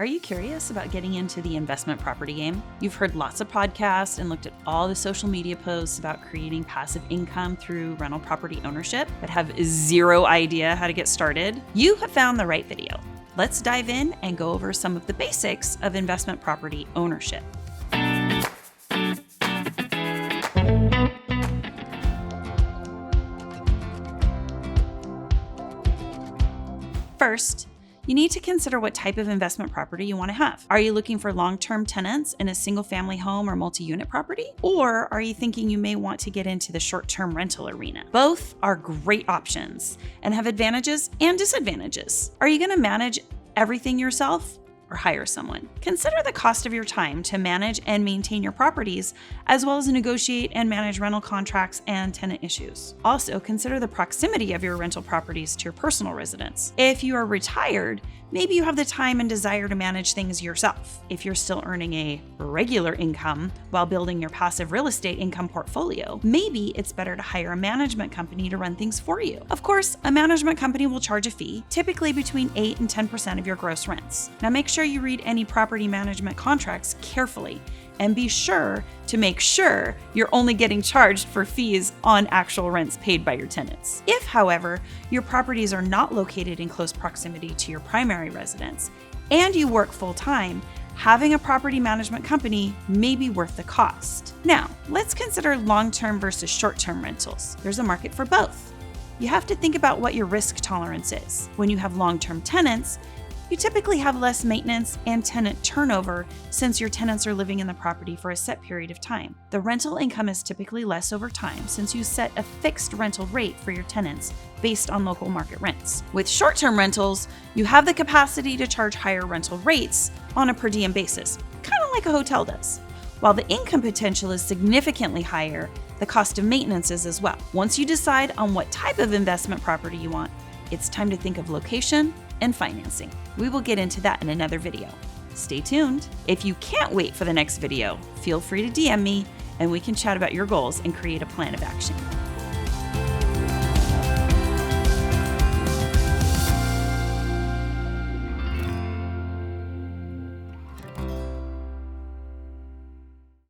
Are you curious about getting into the investment property game? You've heard lots of podcasts and looked at all the social media posts about creating passive income through rental property ownership, but have zero idea how to get started? You have found the right video. Let's dive in and go over some of the basics of investment property ownership. First, you need to consider what type of investment property you want to have. Are you looking for long-term tenants in a single-family home or multi-unit property? Or are you thinking you may want to get into the short-term rental arena? Both are great options and have advantages and disadvantages. Are you going to manage everything yourself or hire someone? Consider the cost of your time to manage and maintain your properties, as well as negotiate and manage rental contracts and tenant issues. Also, consider the proximity of your rental properties to your personal residence. If you are retired, maybe you have the time and desire to manage things yourself. If you're still earning a regular income while building your passive real estate income portfolio, maybe it's better to hire a management company to run things for you. Of course, a management company will charge a fee, typically between 8 and 10% of your gross rents. Now make sure you read any property management contracts carefully and be sure to make sure you're only getting charged for fees on actual rents paid by your tenants. If, however, your properties are not located in close proximity to your primary residence and you work full-time, having a property management company may be worth the cost. Now, let's consider long-term versus short-term rentals. There's a market for both. You have to think about what your risk tolerance is. When you have long-term tenants, you typically have less maintenance and tenant turnover since your tenants are living in the property for a set period of time. The rental income is typically less over time since you set a fixed rental rate for your tenants based on local market rents. With short-term rentals, you have the capacity to charge higher rental rates on a per diem basis, kind of like a hotel does. While the income potential is significantly higher, the cost of maintenance is as well. Once you decide on what type of investment property you want, it's time to think of location and financing. We will get into that in another video. Stay tuned. If you can't wait for the next video, feel free to DM me and we can chat about your goals and create a plan of action.